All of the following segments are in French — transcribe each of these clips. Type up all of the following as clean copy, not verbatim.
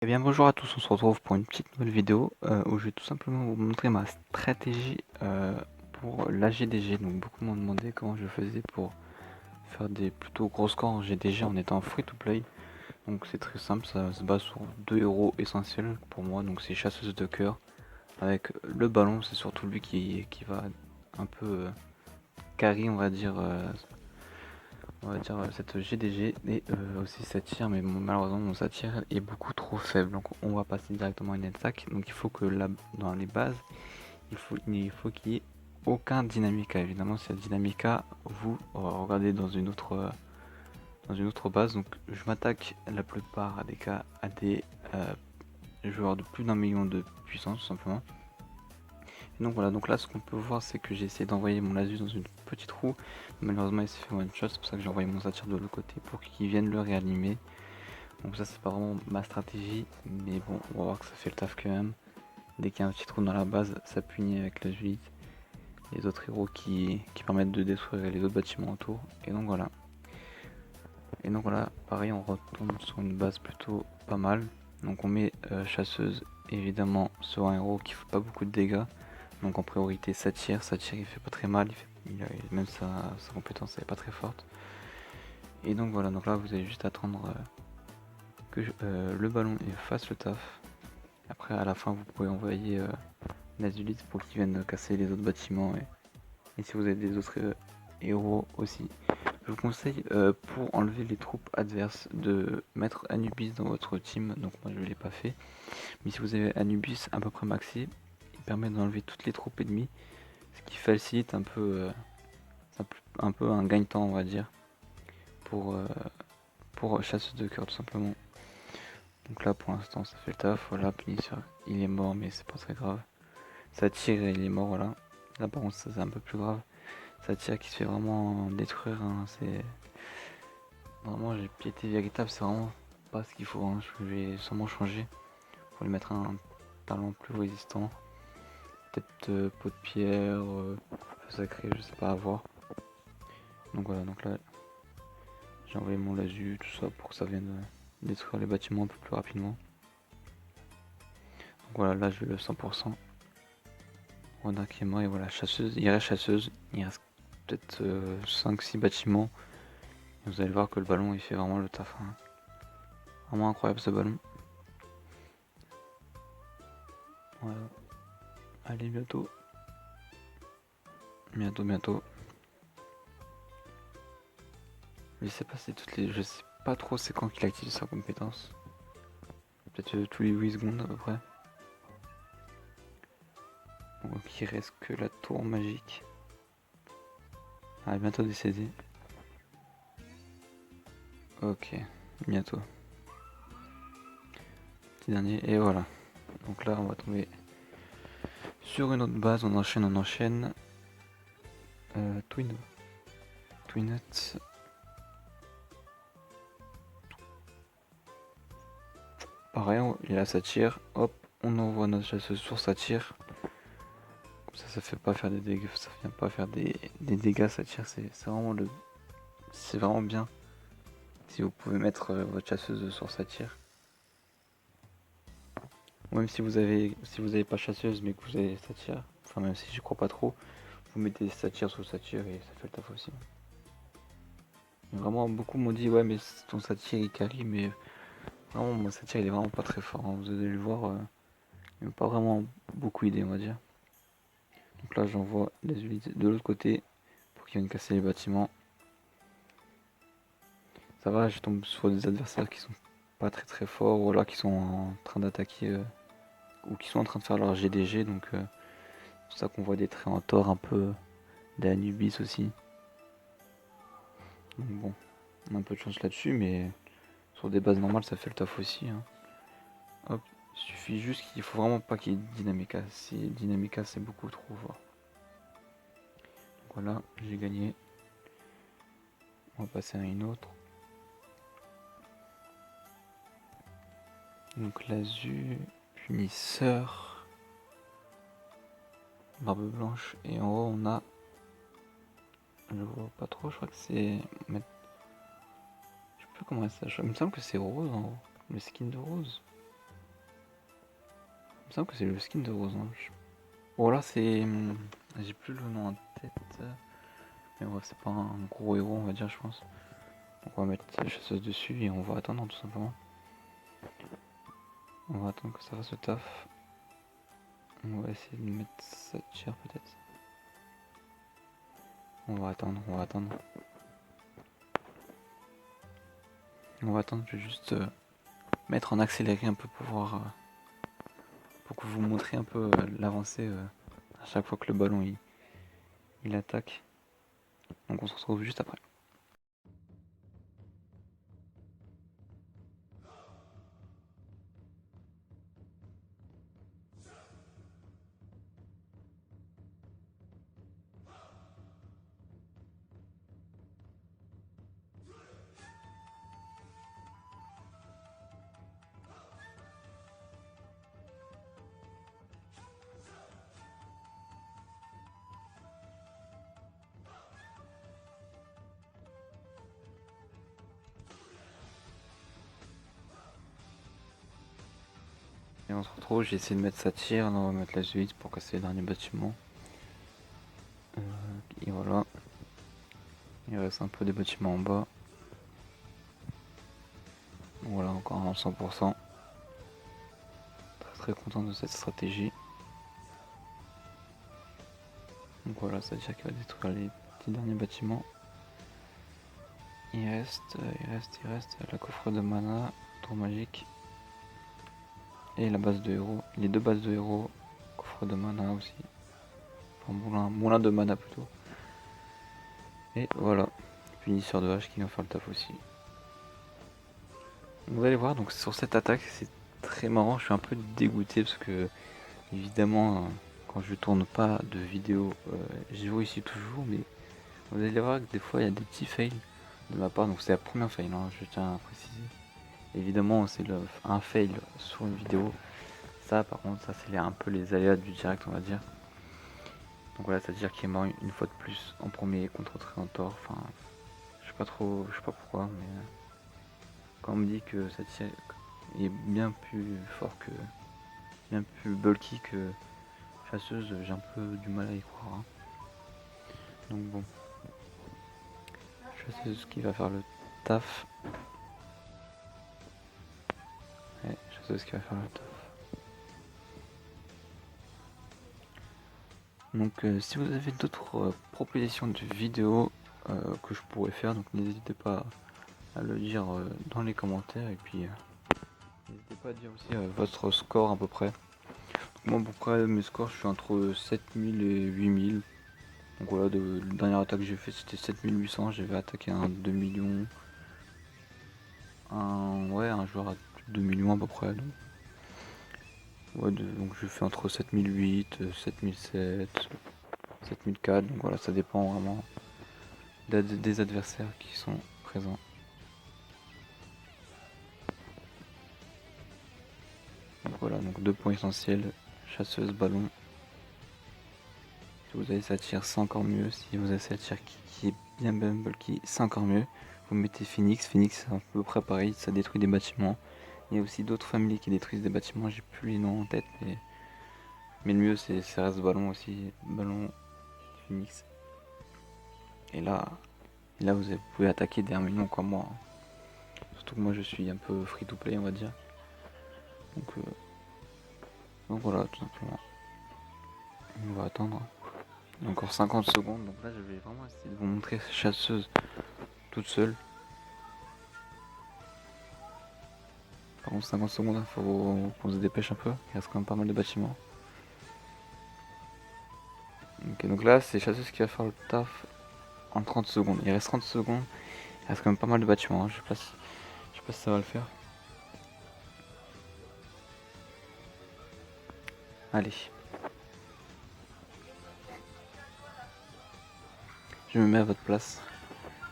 Eh bien bonjour à tous, on se retrouve pour une petite nouvelle vidéo où je vais tout simplement vous montrer ma stratégie pour la GDG. Donc beaucoup m'ont demandé comment je faisais pour faire des plutôt gros scores en GDG en étant free to play. Donc c'est très simple, ça se base sur deux héros essentiels pour moi, donc c'est chasseuse de cœur. Avec le ballon, c'est surtout lui qui va un peu carry on va dire cette GDG et aussi sa tir, mais malheureusement mon satire est beaucoup trop faible, donc on va passer directement à une attaque. Donc il faut que là, dans les bases, il faut qu'il y ait aucun dynamica. Évidemment, si y a dynamica, vous regardez dans une autre base. Donc je m'attaque la plupart à des cas à des joueurs de plus d'1 million de puissance tout simplement. Donc voilà, donc là ce qu'on peut voir, c'est que j'ai essayé d'envoyer mon lasus dans une petite roue. Malheureusement il s'est fait one shot, c'est pour ça que j'ai envoyé mon satire de l'autre côté pour qu'il vienne le réanimer. Donc ça c'est pas vraiment ma stratégie, mais bon, on va voir que ça fait le taf quand même. Dès qu'il y a un petit trou dans la base, ça punit avec la Zulite, les autres héros qui permettent de détruire les autres bâtiments autour. Et donc voilà. Et donc voilà, pareil, on retombe sur une base plutôt pas mal. Donc on met chasseuse évidemment sur un héros qui fait pas beaucoup de dégâts. Donc en priorité satire il fait pas très mal, même sa compétence elle est pas très forte. Et donc voilà, donc là vous allez juste attendre que le ballon fasse le taf. Après à la fin vous pouvez envoyer Nazulite pour qu'il vienne casser les autres bâtiments et si vous avez des autres héros aussi. Je vous conseille pour enlever les troupes adverses de mettre Anubis dans votre team, donc moi je ne l'ai pas fait. Mais si vous avez Anubis à peu près maxé, il permet d'enlever toutes les troupes ennemies, ce qui facilite un peu un gagne-temps on va dire, pour, pour chasseuse de cœur tout simplement. Donc là pour l'instant ça fait le taf, voilà, Punisseur il est mort mais c'est pas très grave. Ça tire et il est mort, voilà. Là par contre ça c'est un peu plus grave. Ça tire qui se fait vraiment détruire, hein. C'est vraiment, j'ai piété véritable, c'est vraiment pas ce qu'il faut, hein. Je vais sûrement changer pour lui mettre un talent plus résistant. Peut-être peau de pierre, feu sacré, je sais pas, à voir. Donc voilà, donc là j'ai envoyé mon lasu, tout ça pour que ça vienne détruire les bâtiments un peu plus rapidement. Donc voilà, là je vais le 100%. Rodin qui est mort et voilà, chasseuse, il reste chasseuse, il reste peut-être 5-6 bâtiments. Et vous allez voir que le ballon il fait vraiment le taf, hein. Vraiment incroyable ce ballon. Voilà. Allez, bientôt. Bientôt. Je sais pas si je sais pas trop c'est quand qu'il active sa compétence. Peut-être tous les 8 secondes à peu près. Donc il reste que la tour magique. Ah, bientôt décédé. Ok, bientôt. Petit dernier, et voilà. Donc là on va tomber sur une autre base, on enchaîne. Twinnet. Pareil, il a sa tire. Hop, on envoie notre chasseuse sur sa tire. Comme ça fait pas faire des dégâts, ça vient pas faire des dégâts, sa tire, c'est vraiment bien. Si vous pouvez mettre votre chasseuse sur sa tire. Ou même si vous avez pas chasseuse mais que vous avez sa tire, enfin même si j'y crois pas trop, vous mettez sa tire sur sa tire et ça fait le taf aussi. Et vraiment beaucoup m'ont dit ouais mais ton satire il carry, mais vraiment mon satire il est vraiment pas très fort, hein. Vous allez le voir, il m'a pas vraiment beaucoup aidé on va dire. Donc là j'envoie les unités de l'autre côté pour qu'ils viennent casser les bâtiments. Ça va, je tombe sur des adversaires qui sont pas très forts ou alors qui sont en train d'attaquer ou qui sont en train de faire leur GDG, donc c'est pour ça qu'on voit des traits en tort un peu d'Anubis aussi. Donc bon, on a un peu de chance là-dessus, mais sur des bases normales ça fait le taf aussi, hein. Hop, il suffit juste qu'il faut vraiment pas qu'il y ait Dynamica. Si Dynamica c'est beaucoup trop fort. Donc voilà, j'ai gagné. On va passer à une autre. Donc l'Azu, Punisseur, Barbe Blanche, et en haut on a... Je vois pas trop, je crois que c'est... Je sais plus comment ça... Il me semble que c'est rose en haut, le skin de rose. Il me semble que c'est le skin de Rosange. Bon là c'est... J'ai plus le nom en tête. Mais ouais, c'est pas un gros héros on va dire je pense. Donc on va mettre la chasseuse dessus et on va attendre tout simplement. On va attendre que ça fasse le taf. On va essayer de mettre ça tir peut-être. On va attendre, on va attendre. On va attendre, je vais juste mettre en accéléré un peu pour voir... pour que vous montrez un peu l'avancée à chaque fois que le ballon il attaque. Donc on se retrouve juste après. Et on se retrouve, j'ai essayé de mettre ça tir, là on va mettre la suite pour casser les derniers bâtiments. Et voilà. Il reste un peu des bâtiments en bas. Voilà, encore un 100%. Très content de cette stratégie. Donc voilà, ça veut dire qu'il va détruire les petits derniers bâtiments. Il reste la coffre de mana, tour magique. Et la base de héros, les deux bases de héros, coffre de mana aussi. Enfin moulin de mana plutôt. Et voilà, punisseur de hache qui vient faire le taf aussi. Vous allez voir, donc sur cette attaque, c'est très marrant, je suis un peu dégoûté parce que évidemment quand je tourne pas de vidéo, j'y vois ici toujours, mais vous allez voir que des fois il y a des petits fails de ma part, donc c'est la première fail, hein, je tiens à préciser. Évidemment c'est un fail sur une vidéo, ça par contre ça c'est un peu les aléas du direct on va dire. Donc voilà, c'est-à-dire qu'il est mort une fois de plus en premier contre Triantor, enfin je sais pas pourquoi, mais quand on me dit que ça tire est bien plus fort que, bien plus bulky que chasseuse, j'ai un peu du mal à y croire. Hein. Donc bon, chasseuse qui va faire le taf. Ouais, chasseuse qui va faire le taf. Donc si vous avez d'autres propositions de vidéos que je pourrais faire, donc n'hésitez pas à le dire dans les commentaires et puis n'hésitez pas à dire aussi votre score à peu près. Donc, moi à peu près mes scores je suis entre 7000 et 8000. Donc voilà, la dernière attaque que j'ai fait c'était 7800, j'avais attaqué un 2 millions, un joueur à 2 millions à peu près. Donc, ouais, donc je fais entre 7008, 7007, 7004, donc voilà, ça dépend vraiment des adversaires qui sont présents. Donc voilà, donc 2 points essentiels, chasseuse, ballon. Si vous avez ça tire, c'est encore mieux. Si vous avez ça tire qui est bien bulky, c'est encore mieux. Vous mettez Phoenix, Phoenix c'est à peu près pareil, ça détruit des bâtiments. Il y a aussi d'autres familles qui détruisent des bâtiments, j'ai plus les noms en tête, mais le mieux c'est ça reste ballon aussi, ballon, Phoenix. Et là vous pouvez attaquer des 1 million comme moi. Surtout que moi je suis un peu free to play on va dire. Donc voilà tout simplement. On va attendre. Encore 50 secondes, donc là je vais vraiment essayer de vous montrer chasseuse toute seule. Par contre 50 secondes, il faut qu'on se dépêche un peu, il reste quand même pas mal de bâtiments. Ok, donc là c'est chasseuse qui va faire le taf en 30 secondes. Il reste 30 secondes, il reste quand même pas mal de bâtiments, hein. Je sais pas si ça va le faire. Allez. Je me mets à votre place.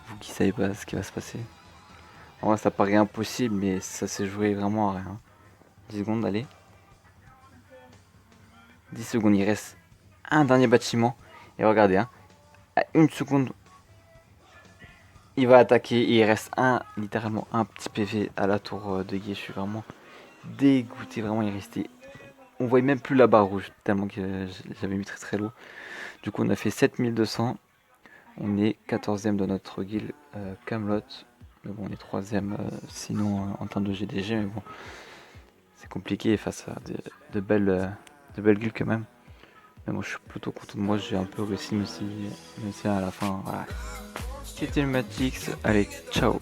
Vous qui savez pas ce qui va se passer. En vrai ça paraît impossible mais ça s'est joué vraiment à rien. 10 secondes, allez. 10 secondes, il reste un dernier bâtiment. Et regardez, hein, à 1 seconde, il va attaquer. Et il reste littéralement un petit PV à la tour de guet. Je suis vraiment dégoûté. Vraiment, il restait On voyait même plus la barre rouge, tellement que j'avais mis très très lourd. Du coup, on a fait 7200. On est 14e de notre guild Camelot. Mais bon, on est 3e sinon en termes de GDG. Mais bon, c'est compliqué face à de belles guildes quand même. Mais moi, je suis plutôt content de moi. J'ai un peu réussi, même si à la fin, voilà. C'était le Matix. Allez, ciao.